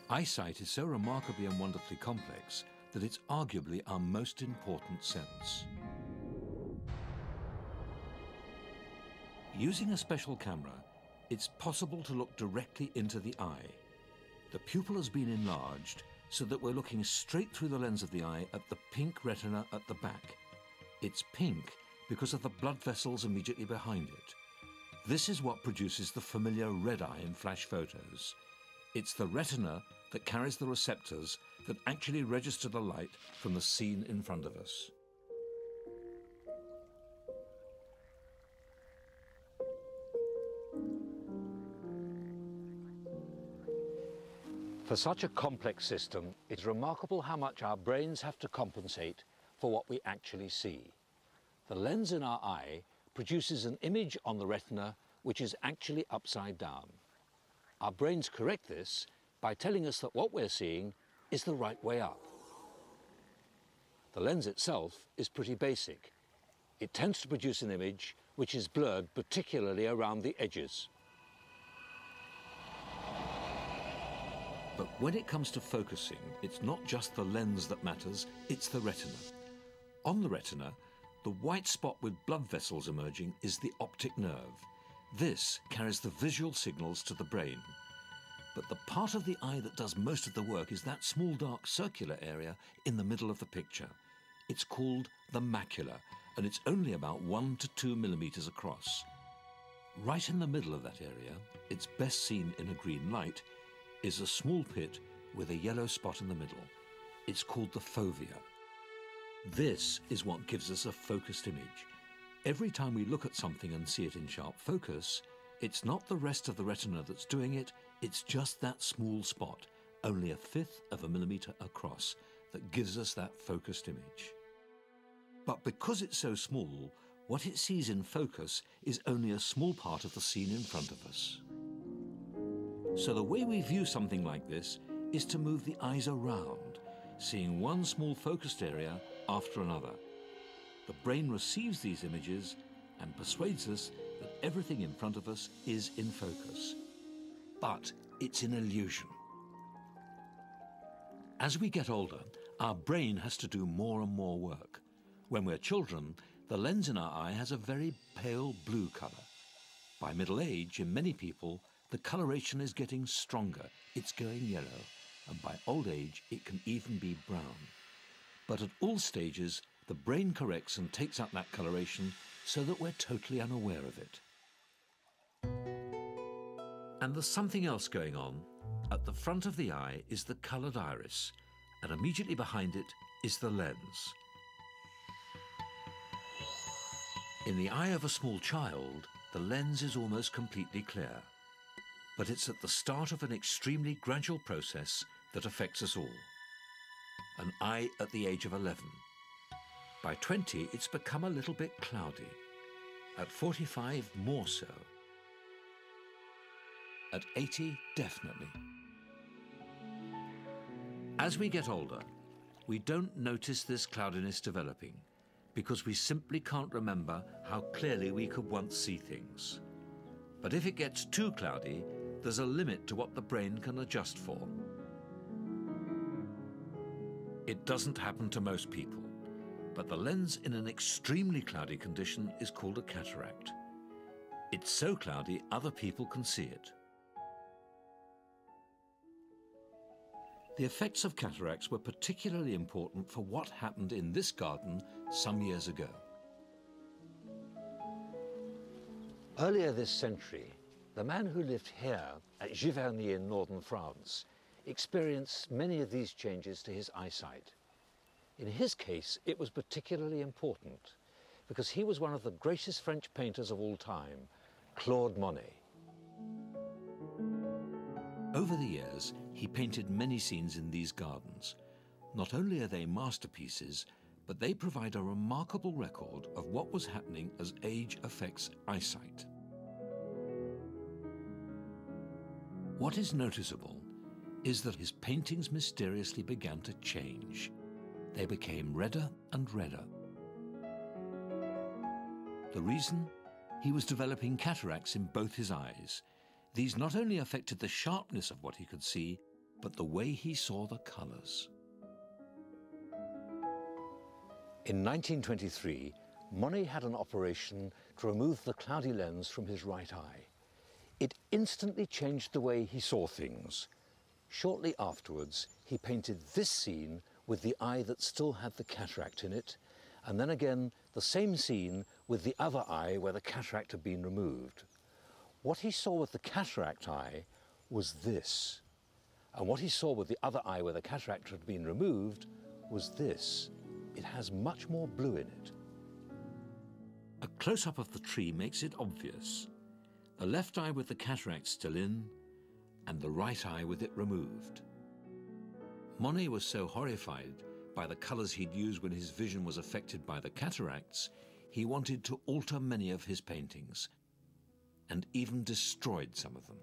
Eyesight is so remarkably and wonderfully complex that it's arguably our most important sense. Using a special camera, it's possible to look directly into the eye. The pupil has been enlarged so that we're looking straight through the lens of the eye at the pink retina at the back. It's pink because of the blood vessels immediately behind it. This is what produces the familiar red eye in flash photos. It's the retina that carries the receptors that actually register the light from the scene in front of us. For such a complex system, it's remarkable how much our brains have to compensate for what we actually see. The lens in our eye produces an image on the retina which is actually upside down. Our brains correct this by telling us that what we're seeing is the right way up. The lens itself is pretty basic. It tends to produce an image which is blurred, particularly around the edges. But when it comes to focusing, it's not just the lens that matters, it's the retina. On the retina, the white spot with blood vessels emerging is the optic nerve. This carries the visual signals to the brain. But the part of the eye that does most of the work is that small dark circular area in the middle of the picture. It's called the macula, and it's only about 1 to 2 millimeters across. Right in the middle of that area, it's best seen in a green light, is a small pit with a yellow spot in the middle. It's called the fovea. This is what gives us a focused image. Every time we look at something and see it in sharp focus, it's not the rest of the retina that's doing it, it's just that small spot, only 1/5 of a millimeter across, that gives us that focused image. But because it's so small, what it sees in focus is only a small part of the scene in front of us. So the way we view something like this is to move the eyes around, seeing one small focused area after another. The brain receives these images and persuades us that everything in front of us is in focus. But it's an illusion. As we get older, our brain has to do more and more work. When we're children, the lens in our eye has a very pale blue color. By middle age, in many people, the coloration is getting stronger, it's going yellow, and by old age it can even be brown. But at all stages, the brain corrects and takes up that coloration so that we're totally unaware of it. And there's something else going on. At the front of the eye is the colored iris, and immediately behind it is the lens. In the eye of a small child, the lens is almost completely clear. But it's at the start of an extremely gradual process that affects us all. An eye at the age of 11. By 20, it's become a little bit cloudy. At 45, more so. At 80, definitely. As we get older, we don't notice this cloudiness developing because we simply can't remember how clearly we could once see things. But if it gets too cloudy, there's a limit to what the brain can adjust for. It doesn't happen to most people, but the lens in an extremely cloudy condition is called a cataract. It's so cloudy other people can see it. The effects of cataracts were particularly important for what happened in this garden some years ago. Earlier this century, the man who lived here at Giverny in northern France experienced many of these changes to his eyesight. In his case, it was particularly important because he was one of the greatest French painters of all time, Claude Monet. Over the years, he painted many scenes in these gardens. Not only are they masterpieces, but they provide a remarkable record of what was happening as age affects eyesight. What is noticeable is that his paintings mysteriously began to change. They became redder and redder. The reason? He was developing cataracts in both his eyes. These not only affected the sharpness of what he could see, but the way he saw the colours. In 1923, Monet had an operation to remove the cloudy lens from his right eye. It instantly changed the way he saw things. Shortly afterwards, he painted this scene with the eye that still had the cataract in it, and then again the same scene with the other eye where the cataract had been removed. What he saw with the cataract eye was this, and what he saw with the other eye where the cataract had been removed was this. It has much more blue in it. A close-up of the tree makes it obvious. The left eye with the cataract still in, and the right eye with it removed. Monet was so horrified by the colours he'd used when his vision was affected by the cataracts, he wanted to alter many of his paintings, and even destroyed some of them.